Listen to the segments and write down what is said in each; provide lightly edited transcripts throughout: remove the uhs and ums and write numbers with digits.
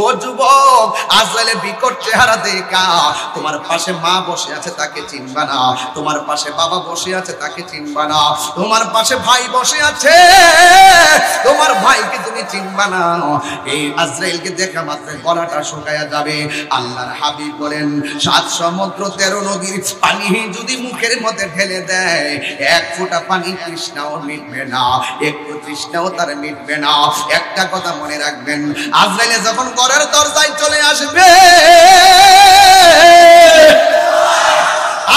ও যুবক, আজরাইলের বিকট চেহারা দেখা তোমার পাশে মা বসে আছে তাকে চিনবা না, তোমার পাশে বাবা বসে আছে তাকে চিনবা না, তোমার পাশে ভাই বসে আছে তোমার ভাইকে তুমি চিনবা না। এই আজরাইলকে দেখা মাত্র গলাটা শুকায়া যাবে। আল্লাহর হাবিব বলেন 7 সমুদ্র 13 নদীর পানি যদি মুখের মধ্যে ঢেলে দেয়, এক ফোঁটা পানি তৃষ্ণাও মিটবে না, একটু তৃষ্ণাও তার মিটবে না। একটা কথা মনে রাখবেন, আজরাইলে যখন ঘরের দরজায় চলে আসবে,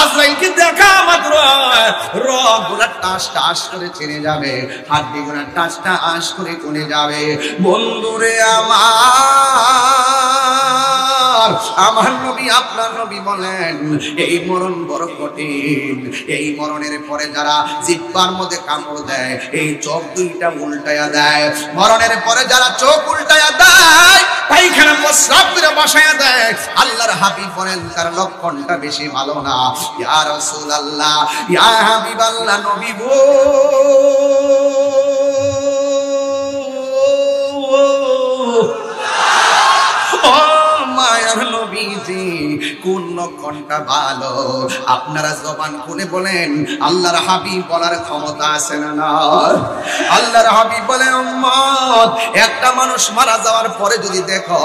আজরাইলকে দেখা মাত্র রগগুলা টাস টাস করে ছিঁড়ে যাবে, হাড্ডিগুলা টাস টাস করে কমে যাবে। বন্ধুরে আমার নবী আপনার নবী বলেন এই মরণ বড় কঠিন। এই মরণের পরে যারা জিহ্বার মধ্যে কামড় দেয়, এই চোখ দুইটা উল্টায়া দেয়, মরণের পরে যারা চোখ উল্টায়া দেয়, পায়খানা প্রস্রাব করে বসায়া দেয়, আল্লাহর হাবিব বলেন তার লক্ষণটা বেশি ভালো না। ইয়া রাসূলুল্লাহ, ইয়া হাবিবাল্লাহ, নবী গো নবীজি কোন লক্ষণটা ভালো? আপনারা জবান খুলে বলেন আল্লাহর হাবিব বলার ক্ষমতা আছে না? আল্লাহর হাবিব বলেন উম্মত, একটা মানুষ মারা যাওয়ার পরে যদি দেখো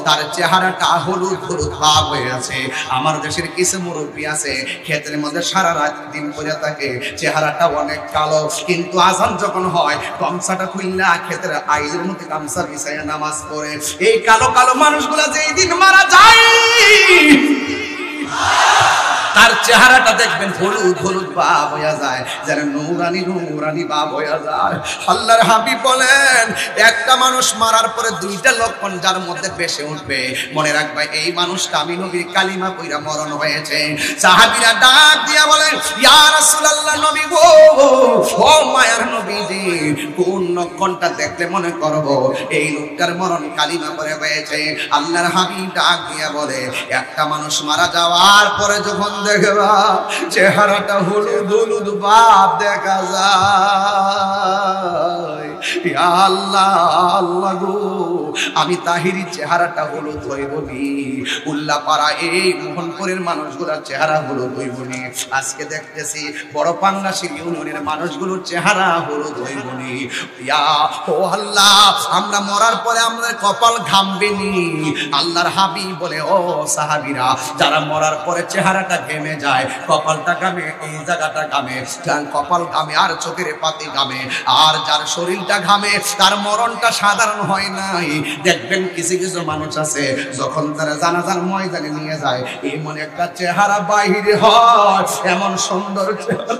তার চেহারাটা হলুদ হলুদ ভাব হয়ে আছে, আমার দেশের কিছু মুরব্বী আছে ক্ষেতের মধ্যে সারা রাত দিন পড়ে থাকে, চেহারাটা অনেক কালো, কিন্তু আজান যখন হয় গামছাটা খুললা ক্ষেতের আইলের মধ্যে গামছা বিছাইয়া নামাজ পড়ে। এই কালো কালো মানুষগুলা যেই দিন মারা যায় তার চেহারাটা দেখবেন হলুদ হলুদ ভাব হয়ে যায়, যেন নূরানি নূরানি ভাব হয়ে যায়। আল্লাহর হাবিব বলেন একটা মানুষ মারার পরে 2টা লক্ষণ যার মধ্যে বেশি উঠবে, মনে রাখবে এই মানুষটা আমি নবীর কালিমা কইরা মরণ হয়েছে। সাহাবীরা ডাক দিয়া বলেন ইয়া রাসূলুল্লাহ, নবী গো, ও মায়ার নবীজি, কোন লক্ষণটা দেখলে মনে করব এই লোকটার মরণ কালিমা করে হয়েছে? আল্লাহর হাবিব ডাক দিয়া বলে একটা মানুষ মারা যাওয়ার পরে যখন দেখবা চেহারাটা হলুদ হলুদ ভাব দেখা যায়, ইয়া আল্লাহ আল্লাহ গো, আমি তাহিরি চেহারাটা হলুদ হইবনি, উল্লাপাড়া এই মোহনপুরের মানুষগুলোর চেহারা হলুদ হইবনি, আজকে দেখতেছি বড় পাঙ্গাশির ইউনিয়নের মানুষগুলোর চেহারা হলুদ হইবনি। ইয়া ও আল্লাহ, আমরা মরার পরে আমাদের কপাল ঘামবেনি। আল্লাহর হাবিব বলে ও সাহাবীরা, যারা মরার পরে চেহারাটা ঘেমে যায়, কপালটা ঘামে, এই জায়গাটা ঘামে, কপাল ঘামে আর চোখের পাতি ঘামে, আর যার শরীরটা ঘামে তার মরণটা সাধারণ হয় নাই। দেখবেন কিছু কিছু মানুষ আছে যখন তারা জানাজার ময়দানে নিয়ে যায়, এমন একটা চেহারা বাহিরে হয়, এমন সুন্দর চেহারা,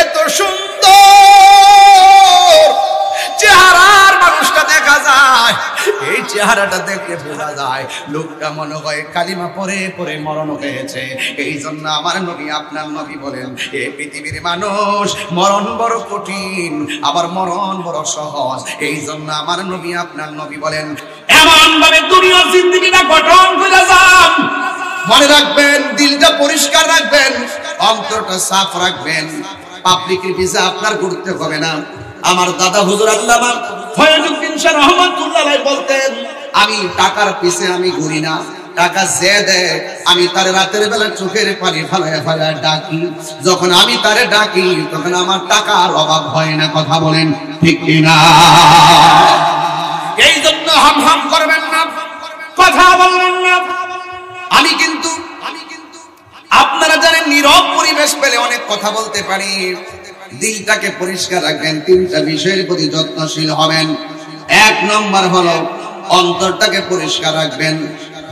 এত সুন্দর চেহারার মানুষটা দেখা যায়, এই চেহারাটা দেখে বোঝা যায় লোকটা মনে হয় কালিমা পরে পরে মরণ হয়েছে। এই জন্য আমার নবী আপনার নবী বলেন এই পৃথিবীর মানুষ মরণ বড় কঠিন, আবার মরণ বড় সহজ। এই জন্য আমার নবী আপনার নবী বলেন এমন ভাবে দুনিয়ার জিন্দেগিটা গঠন করে যান। মনে রাখবেন, দিলটা পরিষ্কার রাখবেন, অন্তরটা সাফ রাখবেন, পাবলিকের পিছে আপনার ঘুরতে হবে না। আমার দাদা হুজুর আল্লামা ফয়জুদ্দিন শাহ রহমাতুল্লাহ আলাইহি বলতেন আমি টাকার পিছে আমি ঘুরি না, টাকা যে দেয় আমি তার রাতের বেলা চোখের পানি ফেলায় ফেলায় ডাকি, যখন আমি তারে ডাকি তখন আমার টাকার অভাব হয় না। কথা বলেন ঠিক কিনা? এই জন্য হাম হাম করবেন না, কথা বলবেন না। আমি কিন্তু আপনারা জানেন নীরব পরিবেশ পেলে অনেক কথা বলতে পারি। দিলটাকে পরিষ্কার রাখবেন, 3টা বিষয়ের প্রতি যত্নশীল হবেন। 1 নম্বর হলো অন্তরটাকে পরিষ্কার রাখবেন,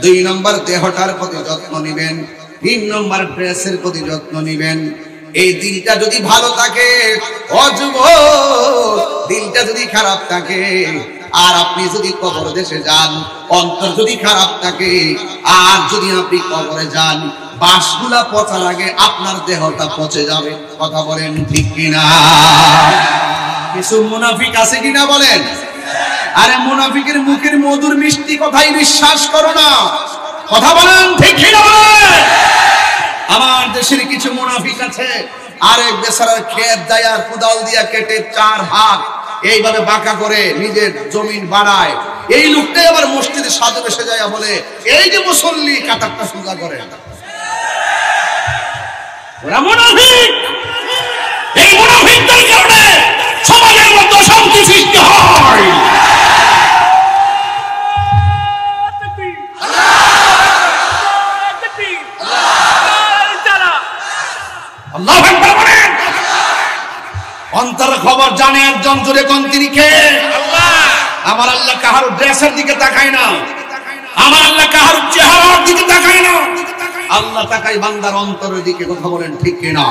2 নম্বর দেহটার প্রতি যত্ন নেবেন, 3 নম্বর ড্রেসের প্রতি যত্ন নেবেন। এই দিলটা যদি ভালো থাকে, অযুবক দিলটা যদি খারাপ থাকে, আর আপনি যদি কবর দেশে যান, অন্তর যদি খারাপ থাকে, আর যদি আপনি কবরে যান, বাসগুলা পচার আগে আপনার দেহটা পচে যাবে। কথা বলেন ঠিক কিনা? কিছু মুনাফিক আছে কিনা বলেন? আরে মুনাফিকের মুখের মধুর মিষ্টি কথাই বিশ্বাস করো না। কথা বলেন ঠিক কিনা? আমার দেশের কিছু মুনাফিক আছে, আরেক বেচারার ক্ষেত দেয় আর কুদাল দিয়া কেটে 4 ভাগ, এইভাবে বাঁকা করে নিজের জমিন বাড়ায়। এই লোকটাই আবার মসজিদে সাধু বেশে যায় বলে এই যে মুসল্লি কাতারটা সোজা করে। ওরা মুনাফিক। এই মুনাফিকদের কারণে সমাজের মধ্যে অশান্তি সৃষ্টি হয়। আল্লাহু আকবার বলেন। অন্তরের খবর জানে একজন, জোরে কোন তিনি কে? আল্লাহ। আমার আল্লাহ কাহার ড্রেসের দিকে তাকায় না, আমার আল্লাহ কাহার চেহারার দিকে তাকায় না, আল্লাহ তাকায় বান্দার অন্তরের দিকে। কথা বলেন ঠিক কিনা?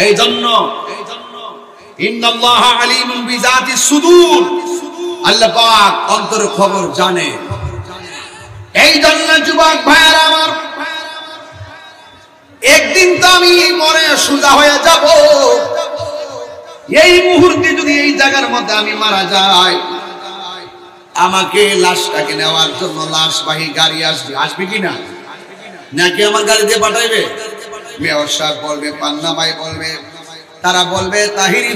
এই জন্য ইন্নাল্লাহা আলিমুন বিযাতিস সুদূর, আল্লাহ পাক অন্তরের খবর জানে। এই জন্য যুবক ভাইরা আমার, একদিন তো আমি মরে সোজা হয়ে যাব। এই মুহূর্তে যদি এই জায়গার মধ্যে আমি মারা যাই, আমাকে লাশটাকে নেওয়ার জন্য লাশবাহী গাড়ি আসবে। আসবে কিনা? নাকি আমার গাড়ি দিয়ে পাঠাইবে? মেয়র সাহেব বলবে, পান্না ভাই বলবে, তারা বলবে তাহিরি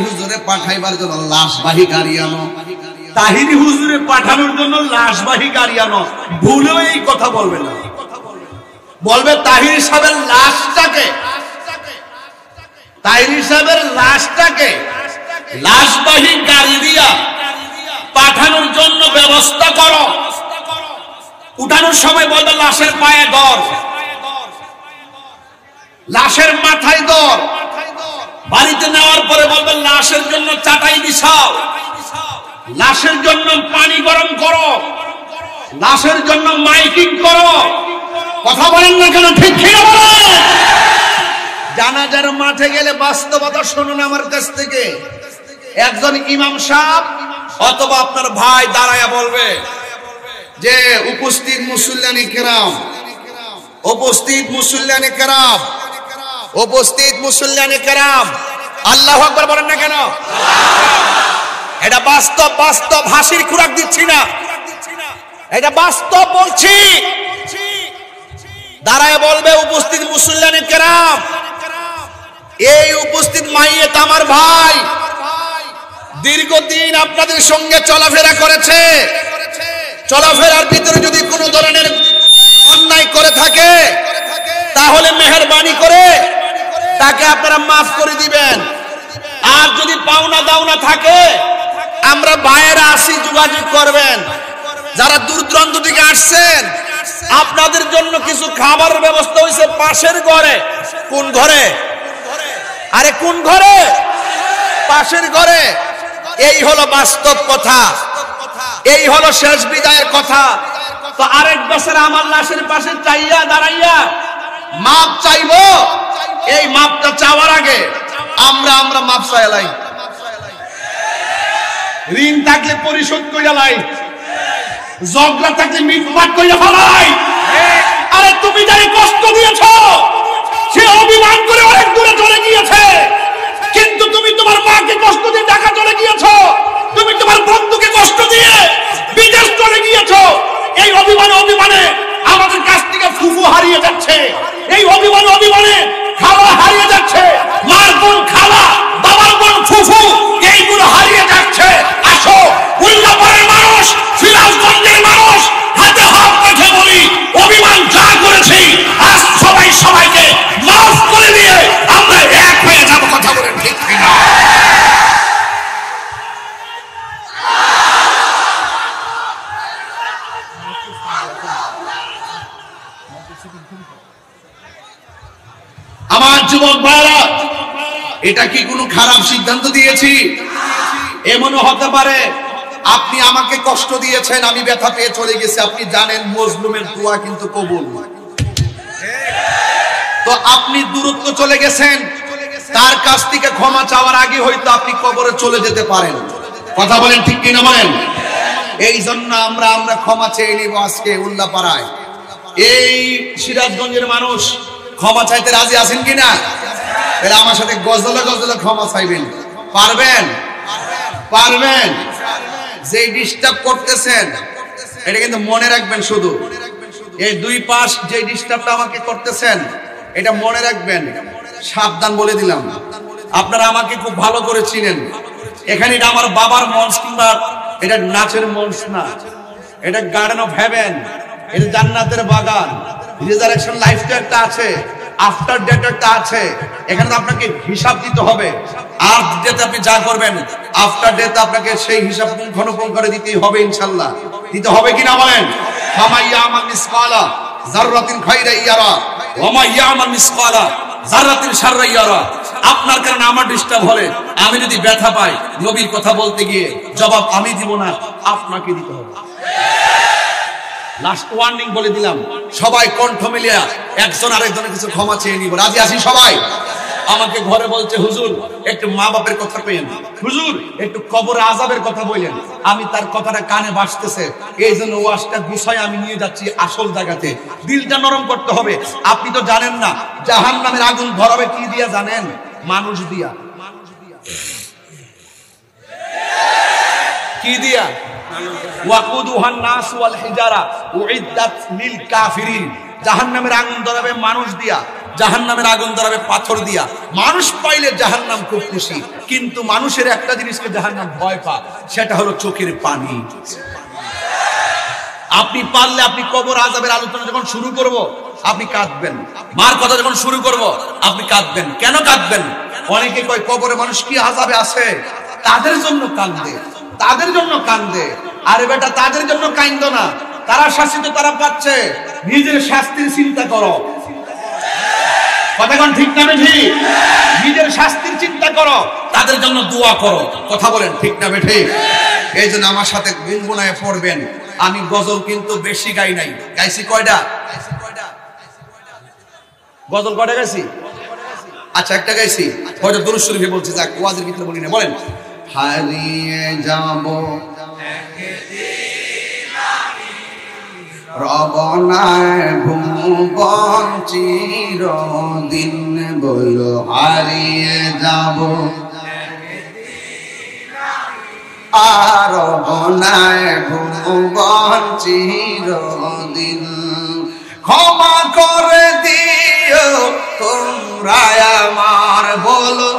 হুজুরে পাঠাইবার জন্য লাশবাহী গাড়ি আনো। তাহিরি হুজুরে পাঠানোর জন্য লাশবাহী গাড়ি আনো, ভুলেও এই কথা বলবে না। বলবে তাহিরি সাহেবের লাশটাকে লাশবাহী গাড়ি দিয়া পাঠানোর জন্য ব্যবস্থা করো। উঠানোর সময় বলবে লাশের পায়ে দর, লাশের মাথায় দর। বাড়িতে নেওয়ার পরে বলবে লাশের জন্য চাটাই বিছাও, লাশের জন্য পানি গরম করো, লাশের জন্য মাইকিং করো। কথা বলেন না কেন? ঠিক কিনা বলেন? জানাজার মাঠে গেলে বাস্তবতা শুনুন আমার কাছ থেকে। একজন ইমাম সাহেব অথবা আপনার ভাই দাঁড়ায়া বলবে যে উপস্থিত মুসল্লিয়ানে কেরাম, উপস্থিত মুসল্লিয়ানে কেরাম, উপস্থিত মুসল্লিয়ানে কেরাম, আল্লাহু আকবার বলেন না কেন? এটা বাস্তব, বাস্তব হাসির খোরাক দিচ্ছি না, এটা বাস্তব বলছি। দাঁড়ায় বলবে উপস্থিত মুসল্লিয়ানে কেরাম, এই উপস্থিত মাইয়েত আমার ভাই দীর্ঘদিন আপনাদের সঙ্গে চলাফেরা করেছে। চলাফেরার ভিতরে যদি কোনো ধরনের অন্যায় করে থাকে তাহলে মেহেরবানি করে তাকে আপনারা মাফ করে দিবেন। আর যদি পাওনা দাওনা থাকে আমরা ভাইয়েরা আসি, যোগাযোগ করবেন। যারা দূর দূরান্ত থেকে আসছেন আপনাদের জন্য কিছু খাবারের ব্যবস্থা হয়েছে পাশের ঘরে। কোন ঘরে? আরে কোন ঘরে? পাশের ঘরে। এই হলো বাস্তব কথা, এই হলো শেষ বিদায়ের কথা। তো আরেক বছর আমার লাশের পাশে চাইয়া দাঁড়াইয়া মাপ চাইবো, এই মাপটা চাওয়ার আগে আমরা মাপ চাইলাই। ঋণ থাকলে পরিশোধ কইরা লাই, ঝগড়া থাকলে মিটমাট কইরা ফেলাই। আরে তুমি যারে কষ্ট দিয়েছো সে অভিমান করে অনেক দূরে চলে গিয়েছে, কিন্তু তুমি তোমার মাকে কষ্ট দিয়ে ঢাকা চলে গিয়েছো, তুমি তোমার বন্ধুকে কষ্ট দিয়ে বিদেশ চলে গিয়েছো। এই অভিমানে আমাদের কাছ থেকে ফুফু হারিয়ে যাচ্ছে, এই অভিমানে খালা হারিয়ে যাচ্ছে, মার বোন খালা, বাবার বোন ফুফু, এইগুলো হারিয়ে যাচ্ছে। আসো উল্লাপাড়ার মানুষ, সিরাজগঞ্জের মানুষ হাতে হাত রেখে বলি, অভিমান যা করেছি আজ সবাই সবাইকে মাফ করে দিয়ে আমরা এক হয়ে যাব। কথা বলেন ঠিক কিনা? আমার যুবক ভাইরা, এটা কি কোনো খারাপ সিদ্ধান্ত দিয়েছি? এমনও হতে পারে আপনি আমাকে কষ্ট দিয়েছেন, আমি ব্যথা পেয়ে চলে গেছি। আপনি জানেন মজলুমের দোয়া কিন্তু কবুল। তো আপনি দূরত্ব চলে গেছেন, তার কাছ থেকে ক্ষমা চাওয়ার আগে হয়তো আপনি কবরে চলে যেতে পারেন। কথা বলেন ঠিক কিনা বলেন? এই জন্য আমরা ক্ষমা চেয়ে নিব আজকে উল্লাপাড়ায়। এই সিরাজগঞ্জের মানুষ ক্ষমা চাইতে রাজি আছেন কিনা? তাহলে আমার সাথে গজলে গজলে ক্ষমা চাইবেন। পারবেন? পারবেন? যে ডিস্টার্ব করতেছেন এটা কিন্তু মনে রাখবেন। শুধু এই দুই পাশ যে ডিস্টার্বটা আমাকে করতেছেন এটা মনে রাখবেন। সাবধান বলে দিলাম, আপনারা আমাকে খুব ভালো করে চিনেন। এখানে এটা আমার বাবার মঞ্চ কিংবা এটা নাচের মঞ্চ না, এটা গার্ডেন অফ হেভেন, এটা জান্নাতের বাগান। রিজারেকশন লাইফটা একটা আছে, আফটার ডেট একটা আছে। এখানে আপনাকে হিসাব দিতে হবে। আফটার ডেতে আপনি যা করবেন, আফটার ডেতে আপনাকে সেই হিসাব পুঙ্খানুপুঙ্খ করে দিতেই হবে ইনশাআল্লাহ। দিতে হবে কিনা বলেন? ফামান ইয়ামাল মিসকালা যাররাতিন খাইরান ইয়ারা ওয়া মান ইয়ামাল মিসকালা যাররাতিন শাররান ইয়ারা। আপনার কারণে আমার ডিস্টার্ব হলে, আমি যদি ব্যথা পাই, নবীর কথা বলতে গিয়ে জবাব আমি দিব না, আপনাকে দিতে হবে। লাস্ট ওয়ার্নিং বলে দিলাম, সবাই কণ্ঠ মিলিয়ে একজন আরেকজনের কিছু ক্ষমা চেয়ে নিব। রাজি আছি সবাই? আমাকে ঘরে বলছে, হুজুর একটু মা বাপের কথা কইেন, হুজুর একটু কবরে আযাবের কথা বলেন। আমি তার কথাটা কানে বাজতেছে, এই জন্য ওয়াজটা গুছায় আমি নিয়ে যাচ্ছি আসল জায়গাতে। দিলটা নরম করতে হবে। আপনি তো জানেন না জাহান্নামের আগুন ধরাবে কি দিয়া জানেন? মানুষ দিয়া। কি দিয়া? ওয়াকুদুহান নাস ওয়াল হিজারা উইদ্দাত লিল কাফিরিন। জাহান্নামের আগুন ধরাবে মানুষ দিয়া, জাহান্নামের আগুন ধরাবে পাথর দিয়া। মানুষ পাইলে জাহান্নাম খুব খুশি, কিন্তু মানুষের একটা জিনিসকে জাহান্নাম ভয় পায়, সেটা হলো চোখের পানি। আপনি পারলে আপনি কবর আযাবের আলোচনা যখন শুরু করব, আপনি কাঁদবেন। মার কথা যখন শুরু করব, আপনি কাঁদবেন। কেন কাঁদবেন? অনেকে কয় কবরে মানুষ কি আযাবে আছে, তাদের জন্য কাঁদে, তাদের জন্য কাঁদে। আরে বেটা, তাদের জন্য কাঁদো না, তারা শাস্তি তো তারা পাচ্ছে, নিজের শাস্তির চিন্তা করো। কথা কোন ঠিক না বেঠি? নিজের শাস্তির চিন্তা করো, তাদের জন্য দোয়া করো। কথা বলেন ঠিক না বেঠি? এই জন্য আমার সাথে গুনগুনায় পড়বেন। আমি গজল কিন্তু বেশি গাই নাই। গাইছি কয়টা? গজল কয়টা গাইছি? আচ্ছা, একটা গাইছি, হয়তো দুরূদ শরীফে বলছি, যাক ওয়াজের ভিতরে বলি না। বলেন, হারিয়ে যাব রবনায় ভুবন চিরদিন, বলো হারিয়ে যাব আর রবনায় ভুবন চিরদিন। ক্ষমা করে দিও তোমরা আমার, বলো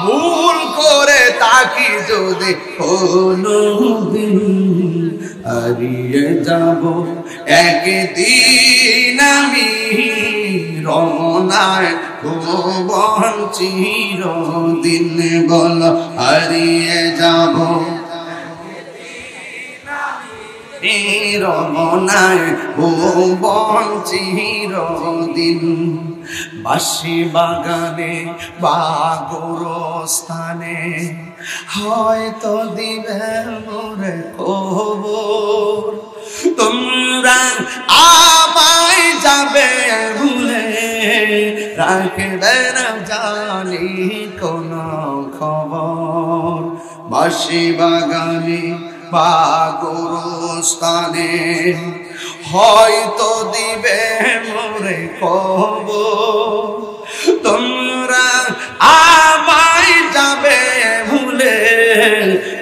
ভুল করে তাকি যদি কোনদিন, হারিয়ে যাব একদিন আমি রমনায় ভুবন চিরদিন, বল হারিয়ে যাব রমনায় ভুবন চিরদিন। বাঁশি বাগানে বা গোরস্থানে হয়তো দিবে মোরে খবর, তোমরা আমায় যাবে ভুলে, রাখবে না জানি কোন খবর। বাঁশি বাগানে বা গোরস্থানে হয়তো দিবে মোরে খবর, তোমরা আমায় যাবে ভুলে,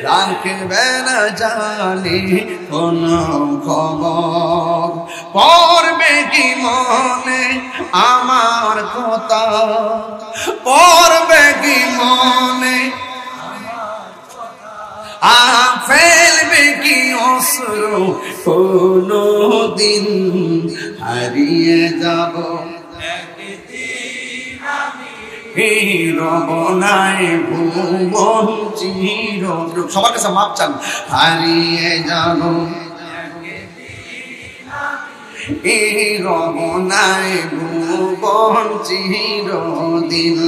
রাখবে না জানি কোন খবর। পড়বে কি মনে আমার কথা, পড়বে কি মনে ফেলবে কি অশ্রু কোনদিন, হারিয়ে যাব রমনায় ভুবন চিরদিন। সবার কাছে মাপ চান। হারিয়ে যাব রমনায় ভুবন চিরদিন,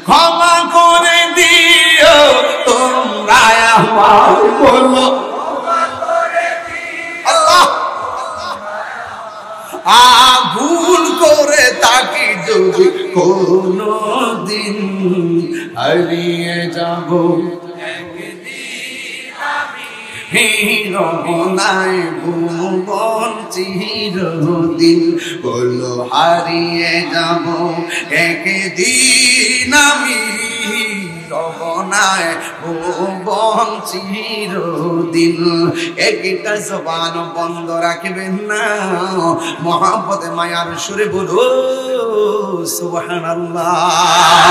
ক্ষমা করে দিও তোমরা আমার, বলো আল্লাহ। ভুল করে তাকি যদি কোনদিন, হারিয়ে যাব রমনায় ভুবন চিরদিন, বলো হারিয়ে যাব একদিন আমি নাই ভুবন চিরদিন। একটা জবান বন্ধ রাখবেন না, মহব্বতে মায়ার সুরে বলো সুবহানাল্লাহ।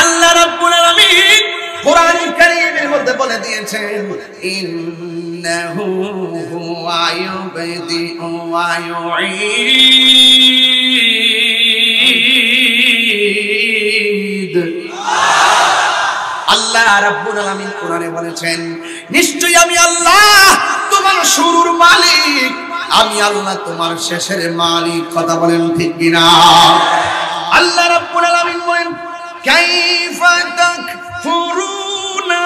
আল্লাহ রাব্বুল আলামিন কোরআন কারীমের মধ্যে বলে দিয়েছেন, ইন্নাহু হুয়া ইউবদিউ ওয়া ইউঈদ। আল্লাহ রাব্বুল আলামিন কোরআনে বলেছেন, নিশ্চয়ই আমি আল্লাহ তোমার শুরুর মালিক, আমি আল্লাহ তোমার শেষের মালিক। কথা বলেন ঠিক কিনা? আল্লাহ রাব্বুল আলামিন বলেন, কাইফা তাকফুরুনা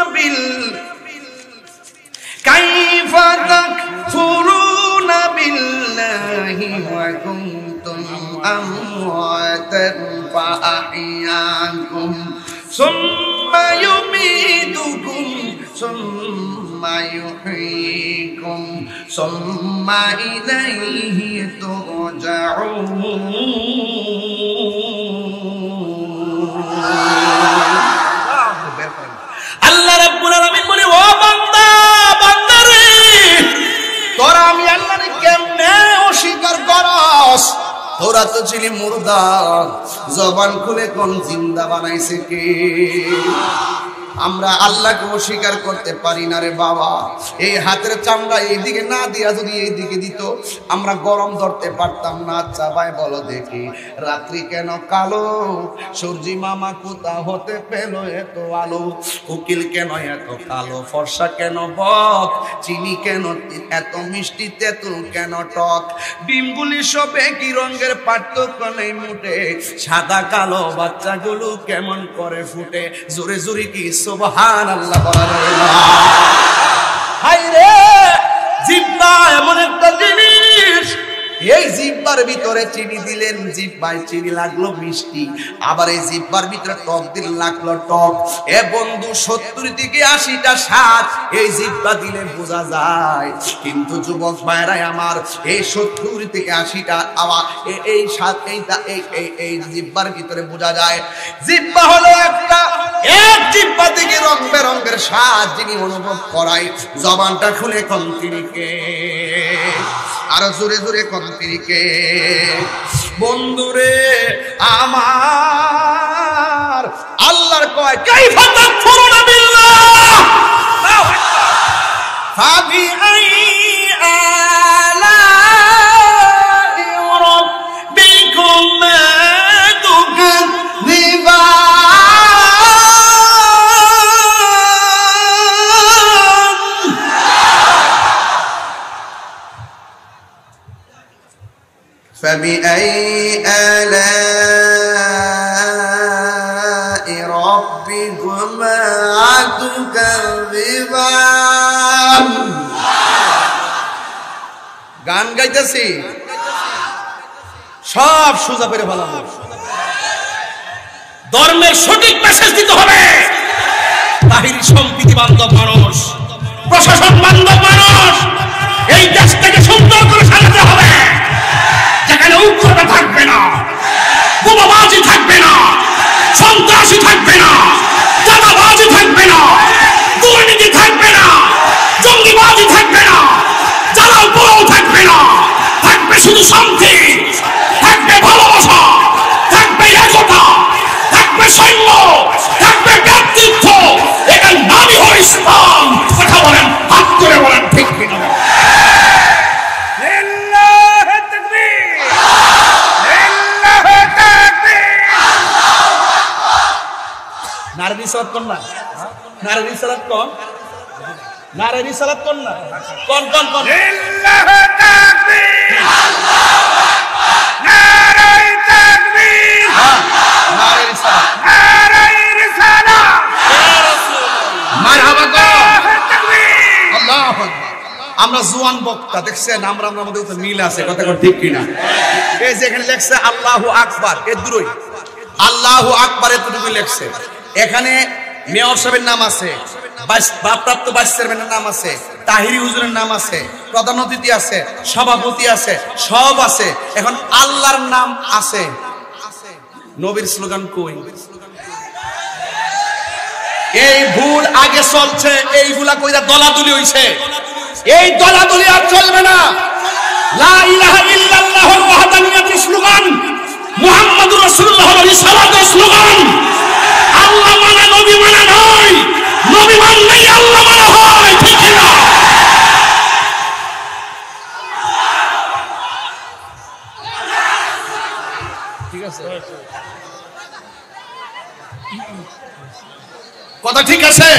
বিল্লাহি ওয়া কুনতুম আমওয়াতান ফাআহইয়াকুম সুম্মা ইউমীতুকুম সুম্মা ইউহয়ীকুম সুম্মা ইলাইহি তুরজাউন। আল্লাহ রাব্বুল আলামিন বলে, ও বান্দা, বান্দারে, তোরা আমি আল্লাহরে কেমনে অস্বীকার করস? তোরা তো ছিলি মুর্দা, জবান খুলে কোন জিন্দা বানাইছে কে? আমরা আল্লাহকে অস্বীকার করতে পারি না রে বাবা। এই হাতের চামড়া এইদিকে না দিয়া যদি এইদিকে দিত, আমরা গরম ধরতে পারতাম না। আচ্ছা ভাই বলো দেখি, রাত্রি কেন কালো? সূর্যি মামা কোথা হতে পেল এত আলো? কোকিল কেন এত কালো? ফর্সা কেন বক? চিনি কেন এত মিষ্টি? তেঁতুল কেন টক? ডিমগুলি সব একই রঙের, পার্থক্য নেই মুটে। সাদা কালো বাচ্চাগুলো কেমন করে ফুটে? জোরে জোরে কি সুবহানাল্লাহ বলা যায় না? হায় রে, জিহ্বা এমন একটা জিনিস, এই জিহ্বার ভিতরে চিনি দিলেন, জিহ্বায় চিনি লাগলো মিষ্টি, আবার এই জিহ্বার ভিতরে টক দিলে লাগলো টক। এ বন্ধু, 70 থেকে 80টা স্বাদ এই জিহ্বা দিলে বোঝা যায়। কিন্তু যুবক ভাইরাই আমার, এই 70 থেকে 80টা আবার এই স্বাদ এই জিহ্বার ভিতরে বোঝা যায়। জিহ্বা হলো একটা, এক জিহ্বা থেকে রং বেরঙের স্বাদ যিনি অনুভব করায়। জবানটা খুলে কোন তিনি কে? আরো জোরে জোরে কোন তিনি কে? বন্ধুরে আমার, আল্লাহর কয়, কাইফা তাকফুরুনা বিল্লাহ ফাবিআই আলাই রাব্বিকুম তুকাযিবান। فبأي آلاء ربكما تكذبان। গান গাইতেছি, সব সোজা করে ভালো। ধর্মের সঠিক মেসেজ দিতে হবে। বাহিনী সম্প্রীতি বান্ধব মানুষ, প্রশাসন বান্ধব মানুষ, এই দেশটাকে সুন্দর করে সাজাতে হবে। যেখানে উগ্রতা থাকবে না, বোমাবাজি থাকবে না, সন্ত্রাসী থাকবে না, চাঁদাবাজি থাকবে না, দুর্নীতি থাকবে না, জঙ্গিবাজি থাকবে না, জ্বালাও পোড়াও থাকবে না। থাকবে শুধু শান্তি, থাকবে ভালোবাসা, থাকবে একতা, থাকবে সৈন্য, থাকবে ব্যক্তিত্ব। এটার নামই হল ইসলাম। কথা বলেন, হাত করে বলেন, ঠিক কিনা? নারী সালাত কোন না? নারী সালাত কোন? নারী সালাত কোন না? কোন কোন কোন? লিল্লাহি তাকবীর, আল্লাহু আকবার, নারী তাকবীর, নারী সালাত, নারী রিসালাত, ইয়া রাসূলুল্লাহ, মারহাবা গো, তাকবীর, আল্লাহু আকবার। আমরা জওয়ান বক্তা দেখছেন, আমরা আমাদের মধ্যে মিল আছে। কথা ঠিক কিনা? এই যে এখানে লেখছে আল্লাহু আকবার, এর দূরই আল্লাহু আকবার এতটুকু লেখছে। এখানে মেয়র সাহেবের নাম আছে, ভারপ্রাপ্ত ভাইস চেয়ারম্যানের নাম আছে, তাহিরি হুজুরের নাম আছে, প্রধান অতিথি আছে, সভাপতি আছে, সব আছে। এখন আল্লাহর নাম আছে, নবীর স্লোগান কই? এই ভুল আগে চলছে, এইগুলা কইরা দলাদলি হইছে। এই দলাদলি আর চলবে না। লা ইলাহা ইল্লাল্লাহর ওয়াহদানিয়াতের স্লোগান, মুহাম্মাদুর রাসূলুল্লাহর রিসালাতের স্লোগান। আল্লাহ মানা নবী মানা নয়, নবী মানলেই আল্লাহ মানা হয়, ঠিক না? ঠিক আছে, কথা ঠিক আছে।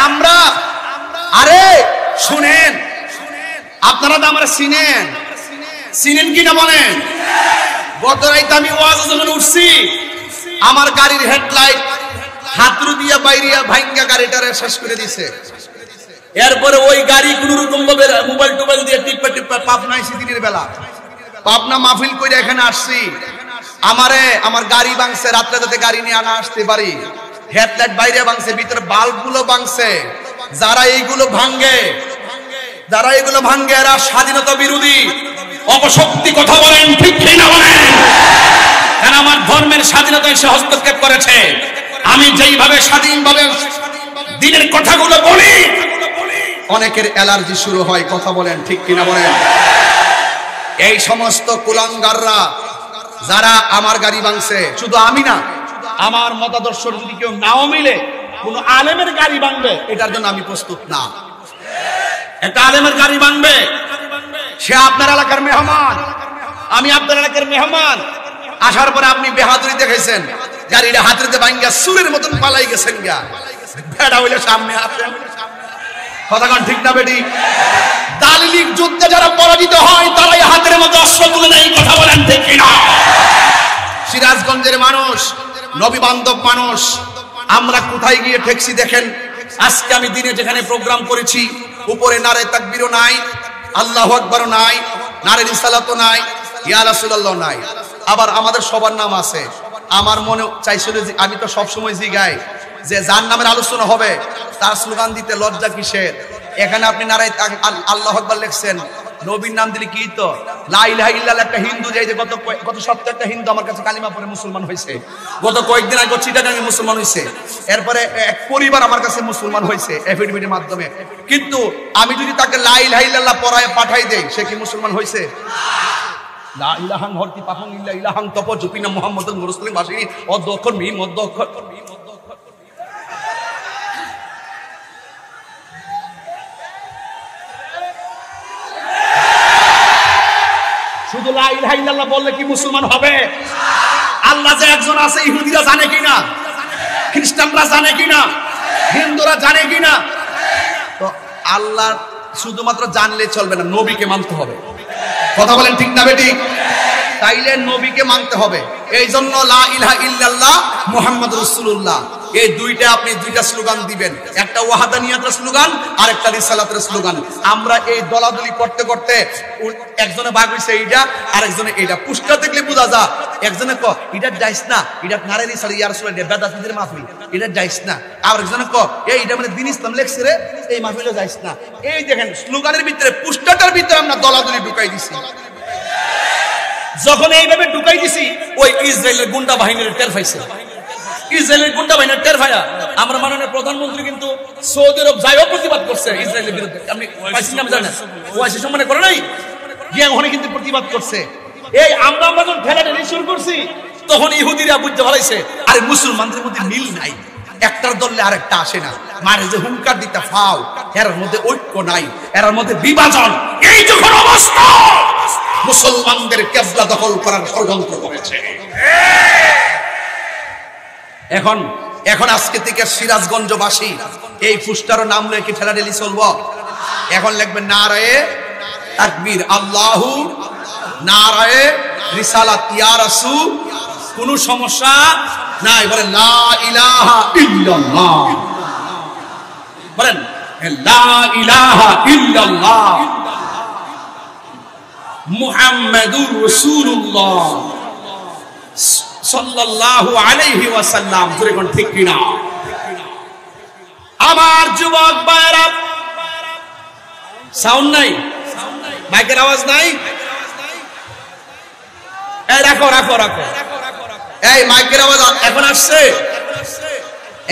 আমরা আরে শুনেন, আপনারা তো আমরা চিনেন কিনা বলেন? গত রাইতে আমি ওয়াজে যখন উঠছি, আমার গাড়ির হেডলাইট হাতরু দিয়া বাইরিয়া ভাঙ্গা গাড়িটারে শেষ করে দিছে। এরপরে ওই গাড়ি কোন রকম ভাবে মোবাইল টোবাইল দিয়ে টিপা পাবনা আইছি দিনের বেলা, পাবনা মাহফিল করে এখানে আসছি। আমার গাড়ি ভাঙছে, রাত্রে যাতে গাড়ি নিয়ে আনা আসতে পারি। হেডলাইট বাইরে ভাঙছে, ভিতরে বাল্ব গুলো ভাঙছে। যারা এইগুলো ভাঙ্গে এরা স্বাধীনতা বিরোধী, অপশক্তি। কথা বলেন ঠিক না বলেন? কারণ আমার ধর্মের স্বাধীনতায় সে হস্তক্ষেপ করেছে। আমি যেইভাবে স্বাধীনভাবে দিনের কথাগুলো বলি, অনেকের অ্যালার্জি শুরু হয়। কথা বলেন ঠিক কিনা বলেন? এই সমস্ত কুলাঙ্গাররা যারা আমার গাড়ি ভাঙছে, শুধু আমি না, আমার মতাদর্শ যদি কেউ নাও মিলে কোন আলেমের গাড়ি ভাঙবে, এটার জন্য আমি প্রস্তুত না। একটা আলেমের গাড়ি ভাঙবে, সে আপনার এলাকার মেহমান, আমি আপনার এলাকার মেহমান। আসার পরে আপনি বেহাদুরি দেখাইছেন, গাড়িটা হাতড়িতে ভাঙ্গা সুরের মতন পালাই গেছেন গা, ভেড়া হইলে সামনে আসেন। কথা কন ঠিক না বেটি? দালিলিক যুদ্ধে যারা পরাজিত হয় তারাই হাতের মতো অস্ত্র তুলে নেয়। কথা বলেন ঠিক কিনা? সিরাজগঞ্জের মানুষ, নবী বান্ধব মানুষ, আমরা কোথায় গিয়ে ঠেকছি দেখেন। আজকে আমি দিনে যেখানে প্রোগ্রাম করেছি, উপরে নারে তাকবীরও নাই, আল্লাহু আকবারও নাই, নারে রিসালাতও নাই, ইয়া রাসূলুল্লাহ নাই। আবার আমাদের সবার নাম আছে। আমার মনে চাইছিল যে আমি তো সবসময় জিগাই যে যার নামের আলোচনা হবে তার স্লোগান দিতে লজ্জা কিসের? এখানে আপনি নারায় আল্লাহু আকবার লিখছেন, নবীর নাম দিলে কি তো লা ইলাহা ইল্লাল্লাহ। একটা হিন্দু যে গত সপ্তাহে একটা হিন্দু আমার কাছে কালিমা পড়ে মুসলমান হয়েছে, গত কয়েকদিন আগে চিটাগাঙ্গে মুসলমান হয়েছে। এরপরে এক পরিবার আমার কাছে মুসলমান হয়েছে এফিডেভিটের মাধ্যমে। কিন্তু আমি যদি তাকে লা ইলাহা ইল্লাল্লাহ পড়ায় পাঠাই দেই, সে কি মুসলমান হয়েছে? লা ইলাহাং হরতি পাপং ইল্লা ইলাহাং তপ জপিনা মুহাম্মাদুর রাসূলুল্লাহ ভাষী অধ্যক্ষর মিম অধ্যক্ষর। শুধু লা ইলাহা ইল্লাল্লাহ বললে কি মুসলমান হবে? আল্লাহ যে একজন আছে ইহুদিরা জানে কিনা, খ্রিস্টানরা জানে কিনা, হিন্দুরা জানে কিনা? তো আল্লাহ শুধুমাত্র জানলে চলবে না, নবীকে মানতে হবে। কথা বলেন ঠিক না বেটি? তাইলে নবীকে মানতে হবে। এই জন্য লা ইলাহা ইল্লাল্লাহ মুহাম্মাদুর রাসূলুল্লাহ, এই দুইটা আপনি দুইটা স্লোগান দিবেন, একটা ওয়াহদানিয়াতের স্লোগান আর একটা রিসালাতের স্লোগান। আমরা এই দলাদলি করতে করতে একজনে ভাগ হইছে এইটা, আরেকজনে এইটা। পুষ্টা দেখলে বোঝা যা, একজনে ক এটা যাইস না, এটা নারে রিসালা ইয়া রাসূলুল্লাহ, এটা বেদাতীদের মাহফিল, এটা যাইস না। আর একজনে ক এই এটা মানে দ্বীন ইসলাম লেখছে রে, এই মাহফিলে যাইস না। এই দেখেন স্লোগানের ভিতরে, পুষ্টাটার ভিতরে আমরা দলাদলি ঢুকাই দিছি। যখন এইভাবে ঢুকাই দিছি, ওই ইসরায়েলের গুন্ডা বাহিনীর টের পাইছে। ইসরায়েলের গুন্ডা বাহিনীর টের পাইয়া আমরা মাননীয় প্রধানমন্ত্রী কিন্তু সৌদি আরব যাইও প্রতিবাদ করছে ইসরায়েলের বিরুদ্ধে। আপনি পাইছেন না জানেন? ওয়াইসি সম্মানে করে নাই, গিয়ে ওখানে কিন্তু প্রতিবাদ করছে। এই আমরা যখন ঠেলাঠেলি শুরু করছি, তখন ইহুদিরা বুঝতে পারছে আরে মুসলমানদের মধ্যে মিল নাই, একটার দলে আরেকটা আসে না। মারে যে হুঙ্কার দিতে ফাও, এর মধ্যে ঐক্য নাই, এর মধ্যে বিভাজন। এই যখন অবস্থা, মুসলমানদের কিবলা দখল করার ষড়যন্ত্র করেছে। এখন আজকে থেকে সিরাজগঞ্জবাসী এই পুস্টার নাম লেখে ঠেলাঠেলি চলবো। এখন লিখবেন নারায়ে তাকবীর, আল্লাহু নারায়ে রিসালাত, ইয়া রাসূল। কোনো সমস্যা নাই, বলেন লা ইলাহা ইল্লাল্লাহ, বলেন লা ইলাহা ইল্লাল্লাহ মুহাম্মাদুর রাসূলুল্লাহ সাল্লাল্লাহু আলাইহি ওয়াসাল্লাম। জোরে কোন ঠিক কিনা? আমার যুবক ভাইরা, সাউন্ড নাই, মাইকের আওয়াজ নাই। এই রাখো রাখো রাখো, এই মাইকের আওয়াজ এখন আসছে?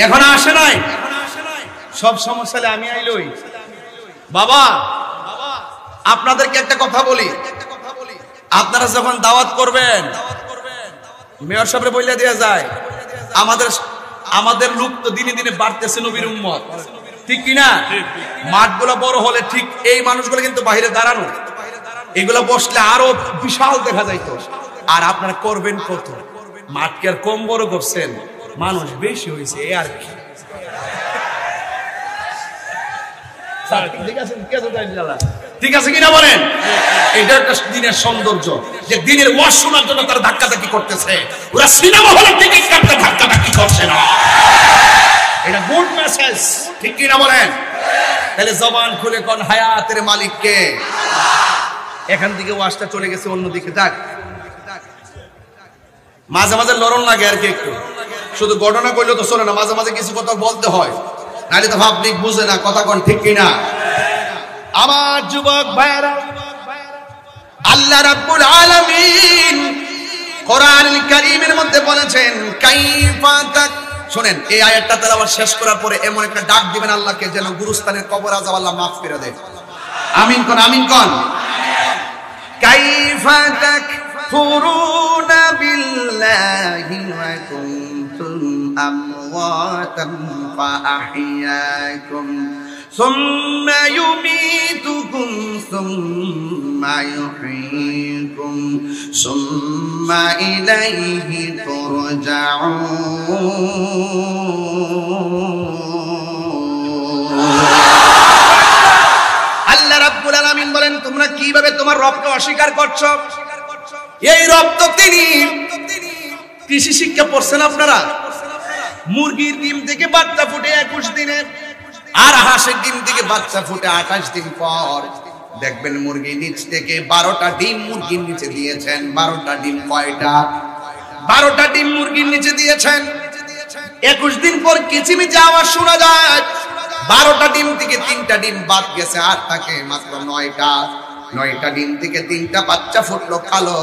এখন আসে নাই, সব সমস্যা আমি আইলই। বাবা আপনাদেরকে একটা কথা বলি, আপনারা যখন দাওয়াত করবেন মেয়র সাহেব বইলা দেয়া যায় আমাদের লোক তো দিনে দিনে বাড়তেছে নবীর উম্মত, ঠিক কিনা? মাঠগুলো বড় হলে ঠিক এই মানুষগুলো কিন্তু বাইরে দাঁড়ানো, এগুলো বসলে আরো বিশাল দেখা যাইতো। আর আপনারা করবেন কত? মাঠকে আর কম বড় করছেন, মানুষ বেশি হয়েছে আর কি। ঠিক আছে কিনা বলেন? এটা একটা দিনের সৌন্দর্য যে দিনের ওয়াজ শোনার জন্য তারা ধাক্কাধাক্কি করতেছে, ওরা সিনেমা হলে টিকিট কাটতে ধাক্কাধাক্কি করছে না। এটা গুড মেসেজ, ঠিক কিনা বলেন? তাহলে জবান খুলে কোন হায়াতের মালিক কে? এখান থেকে ওয়াজটা চলে গেছে অন্যদিকে। যাক, মাঝে মাঝে লড়ন লাগে আর কি, একটু শুধু ঘটনা কইলে তো চলে না, মাঝে মাঝে কিছু কথা বলতে হয়, নাহলে তো পাবলিক বুঝে না কথা কোন, ঠিক কিনা? আমার যুবক ভাইরা, আল্লাহ রাব্বুল আলামিন কোরআনুল কারীমের মধ্যে বলেছেন কাইফা তাক। শুনেন, এই আয়াতটা তেলাওয়াত শেষ করার পরে এমন একটা ডাক দিবেন আল্লাহকে যেন গুরুস্থানের কবর আযাব আল্লাহ মাফ করে দেয়। আমিন কোন, আমিন কোন। কাইফা তাকফুরুনা বিল্লাহি ওয়া কুনতুম আমওয়াতান ফাআহইয়াকুম সুম্মা ইউমীতুকুম সুম্মা ইউহয়ীকুম সুম্মা ইলাইহি তুরজাউন। আল্লাহ রাব্বুল আলামিন বলেন, তোমরা কিভাবে তোমার রবকে অস্বীকার করছো? এই রব তো তিনি। কৃষি শিক্ষা পড়ছেন আপনারা? মুরগির ডিম থেকে বাচ্চা ফুটে 21 দিনে, আর হাঁসের ডিম থেকে বাচ্চা ফুটে 28 দিন পর। দেখবেন মুরগির নিচ থেকে 12টা ডিম মুরগির নিচে দিয়েছেন। 12টা ডিম কয়টা? 12টা ডিম মুরগির নিচে দিয়েছেন। 21 দিন পর কিচিমিচি আওয়াজ শোনা যায়। 12টা ডিম থেকে 3টা ডিম বাদ গেছে, আর থাকে মাত্র 9টা। 9টা ডিম থেকে 3টা বাচ্চা ফুটলো কালো,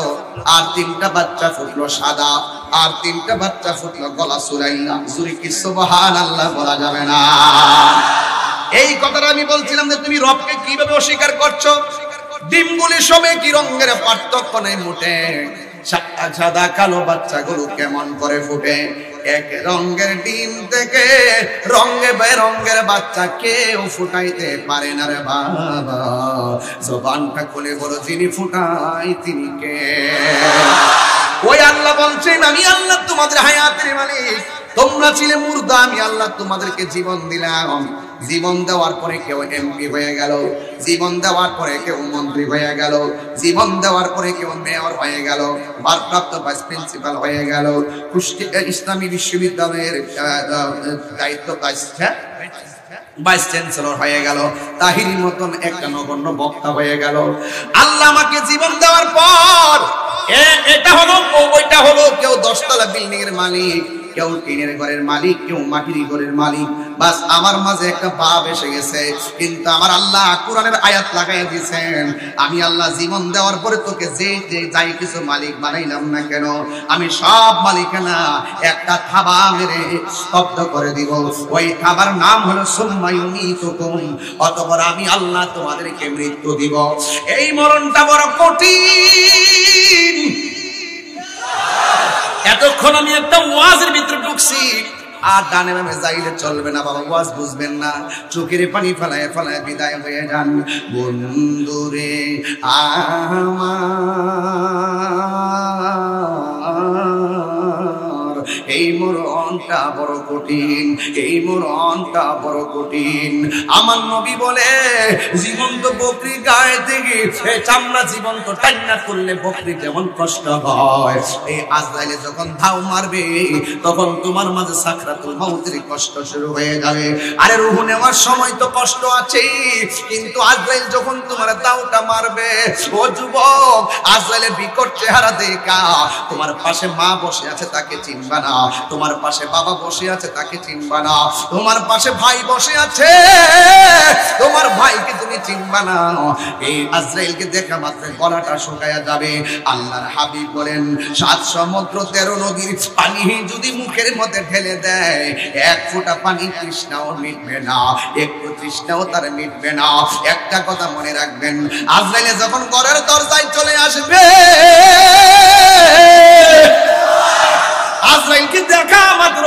আর 3টা বাচ্চা ফুটলো সাদা, আর 3টা বাচ্চা ফুটলো গলা সুরাইয়া। জুরি কি সুবহানাল্লাহ বলা যাবে না? এই কথাটা আমি বলছিলাম যে তুমি রবকে কিভাবে অস্বীকার করছো? ডিমগুলি সবে কি রঙের পার্থক্য নেই মোটে। সাদা কালো বাচ্চাগুলো কেমন করে ফুটে? এক রঙের ডিম থেকে রঙে বেরঙের বাচ্চা কেউ ফুটাইতে পারে না রে বাবা। জবানটা খুলে বলো, যিনি ফুটাই তিনি কে? ওই আল্লাহ বলছেন, আমি আল্লাহ তোমাদের হায়াতের মালিক। তোমরা ছিলে মুর্দা, আমি আল্লাহ তোমাদেরকে জীবন দিলাম। জীবন দেওয়ার পরে কেউ এমপি হয়ে গেল, জীবন দেওয়ার পরে কেউ মন্ত্রী হয়ে গেল, জীবন দেওয়ার পরে কেউ মেয়র হয়ে গেল, ভারপ্রাপ্ত ভাইস প্রিন্সিপাল হয়ে গেল, কুষ্টিয়া ইসলামী বিশ্ববিদ্যালয়ের দায়িত্ব ভাইস চ্যান্সেলর হয়ে গেল, তাহিরি মতন একটা নগণ্য বক্তা হয়ে গেল। আল্লাহ আমাকে জীবন দেওয়ার পর এটা হলো ওইটা হলো, কেউ 10 তলা বিল্ডিং এর মালিক, কেউ টিনের ঘরের মালিক, কেউ মাটির ঘরের মালিক। বাস আমার মাঝে একটা ভাব এসে গেছে, কিন্তু আমার আল্লাহ কোরআনের আয়াত লাগাইয়া দিয়েছেন, আমি আল্লাহ জীবন দেওয়ার পরে তোকে যে যাই কিছু মালিক বানাইলাম না কেন, আমি সব মালিকানা একটা থাবা মেরে স্তব্ধ করে দিব। ওই থাবার নাম হলো সুম্মা ইউমীতুকুম, অতঃপর আমি আল্লাহ তোমাদেরকে মৃত্যু দিব। এই মরণটা বড় কঠিন। এতক্ষণ আমি একটা ওয়াজের ভিতরে ঢুকছি, আর ডানে বামে যাইলে চলবে না বাবা, ওয়াজ বুঝবেন না। চোখের পানি ফেলায় ফেলায় বিদায় হয়ে যান। বন্ধুরে আমার, এই মরণটা বড় কঠিন, এই মরণটা বড় কঠিন। আমার নবী বলে, জীবন্ত বকরি গায়ে থেকে চামড়া জীবন্ত টান্না করলে বকরি যেমন কষ্ট হয়, এই আজরাইলে যখন ধাও মারবে তখন তোমার মাঝে সাকরাতুল মউতের কষ্ট শুরু হয়ে যাবে। আরে রূহ নেওয়ার সময় তো কষ্ট আছেই, কিন্তু আজরাইল যখন তোমার দাওটা মারবে, ও যুবক, আজরাইলের বিকট চেহারা দেখা তোমার পাশে মা বসে আছে, তাকে চিনবা না। তোমার পাশে বাবা বসে আছে তাকে চিনবা না, তোমার পাশে ভাই বসে আছে তোমার ভাইকে তুমি চিনবা না। এই আজরাইলকে দেখা মাত্র গলাটা শুকায়া যাবে। আল্লাহর হাবিব বলেন 7 সমুদ্র 13 নদীর পানি যদি মুখের মধ্যে ঢেলে দেয়, এক ফোঁটা পানি তৃষ্ণাও মিটবে না, একটু তৃষ্ণাও তার মিটবে না। একটা কথা মনে রাখবেন, আজরাইল যখন ঘরের দরজায় চলে আসবে, আজরাইলকে দেখা মাত্র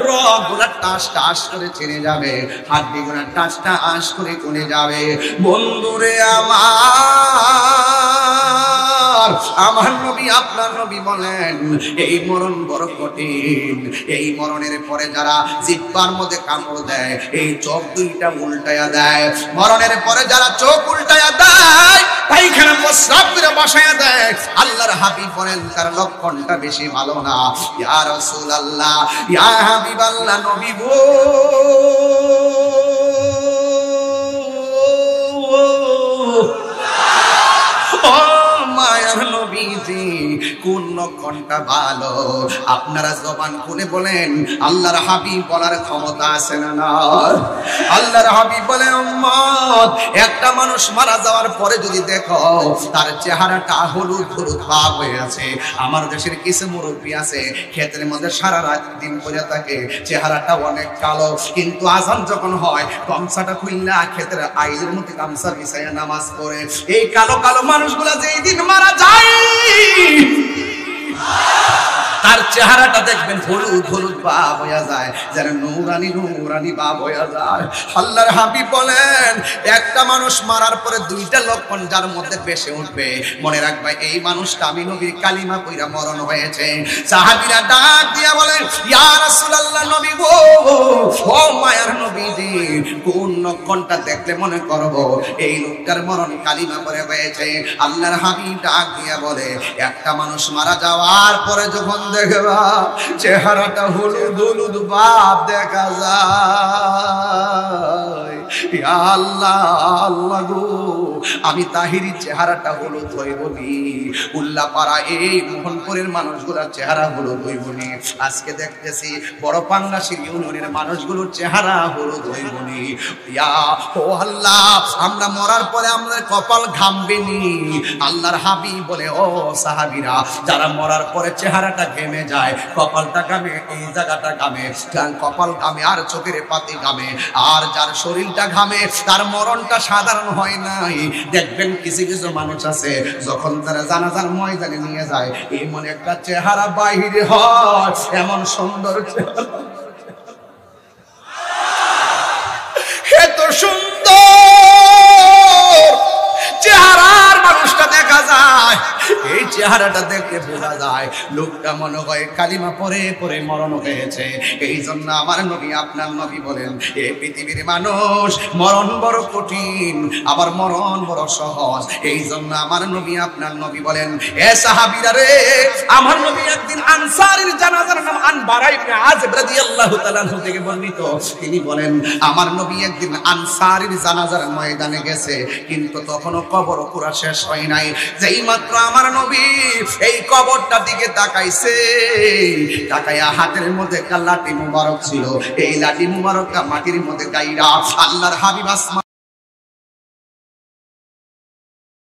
রগগুলা টাস টাস করে ছিঁড়ে যাবে, হাড্ডিগুলা টাস টাস করে কমে যাবে। বন্ধুরে আমার নবী আপনার নবী বলেন এই মরণ বড় কঠিন। এই মরণের পরে যারা জিহ্বার মধ্যে কামড় দেয়, এই চোখ দুইটা উল্টায়া দেয়, মরণের পরে যারা চোখ উল্টায়া দেয়, পায়খানা প্রস্রাব করে বসায়া দেয়, আল্লাহর হাবিব বলেন তার লক্ষণটা বেশি ভালো না। ইয়া রাসূলুল্লাহ, ইয়া হাবিবাল্লাহ, নবী গো নবীজি কোন লক্ষণটা ভালো? আপনারা জবান খুলে বলেন, আল্লাহর হাবিব বলার ক্ষমতা আছে না? আল্লাহর হাবিব বলে উম্মত, একটা মানুষ মারা যাওয়ার পরে যদি দেখো তার চেহারাটা হলুদ হলুদ ভাব হয়ে আছে। আমার দেশের কিছু মুরব্বী আছে ক্ষেতের মধ্যে সারা রাত দিন পড়ে থাকে, চেহারাটা অনেক কালো, কিন্তু আজান যখন হয় গামছাটা খুললা ক্ষেতের আইলের মধ্যে গামছা বিছাইয়া নামাজ পড়ে। এই কালো কালো মানুষগুলা যেই দিন মারা যায় তার চেহারাটা দেখবেন হলুদ হলুদ ভাব হয়ে যায়, যেন নূরানি নূরানি ভাব হয়ে যায়। আল্লাহর হাবিব বলেন একটা মানুষ মারার পরে দুইটা লক্ষণ যার মধ্যে বেশি উঠবে, মনে রাখবে এই মানুষটা আমি নবীর কালিমা কইরা মরণ হয়েছে। সাহাবীরা ডাক দিয়া বলেন ইয়া রাসূলুল্লাহ, নবী গো, ও মায়ার নবীজি, কোন লক্ষণটা দেখলে মনে করব এই লোকটার মরণ কালিমা পড়ে হয়েছে? আল্লাহর হাবিব ডাক দিয়া বলে একটা মানুষ মারা যাওয়ার পরে যখন দেখবা চেহারাটা হলুদ হলুদ ভাব দেখা যায়, ইয়া আল্লাহ আল্লাহ গো, আমি তাহিরি চেহারাটা হলুদ হইবনি, উল্লাপাড়া এই মোহনপুরের মানুষগুলোর চেহারা হলুদ হইবনি, আজকে দেখতেছি বড় পাঙ্গাসির ইউনিয়নের মানুষগুলোর চেহারা হলুদ হইবনি। ইয়া ও আল্লাহ, আমরা মরার পরে আমাদের কপাল ঘামবেনি। আল্লাহর হাবিব বলে ও সাহাবীরা, যারা মরার পরে চেহারাটা ঘেমে যায়, কপালটা ঘামে, এই জায়গাটা ঘামে, কপাল ঘামে আর চোখের পাতি ঘামে, আর যার শরীরটা ঘামে তার মরণটা সাধারণ হয় নাই। দেখবেন কিছু কিছু মানুষ আছে যখন তারা জানাজার ময়দানে নিয়ে যায় এমন একটা চেহারা বাহিরে হয়, এমন সুন্দর চেহারা, এত সুন্দর চেহারার মানুষটা দেখা যায়, এই চেহারাটা দেখে বোঝা যায় লোকটা মনে হয় কালিমা পরে পরে মরণ হয়েছে। এই জন্য আমার নবী আপনার নবী বলেন এই পৃথিবীর মানুষ মরণ বড় কঠিন, আবার মরণ বড় সহজ। এই জন্য আমার নবী আপনার নবী বলেন এ সাহাবীরা রে, আমার নবী একদিন আনসারীর জানাজার নাম আনবারা ইবনে আযিব রাদিয়াল্লাহু তাআলা আনহু থেকে বর্ণিত, তিনি বলেন আমার নবী একদিন আনসারীর জানাজার ময়দানে গেছে, কিন্তু তখনও কবর পুরা শেষ হয় নাই। যেই মাত্র আমার নবী এই কবরটার দিকে তাকাইছে, তাকাইয়া হাতের মধ্যে একটা লাঠি মুবারক ছিল, এই লাঠি মুবারকটা মাটির মধ্যে গাইরা আল্লাহর হাবিব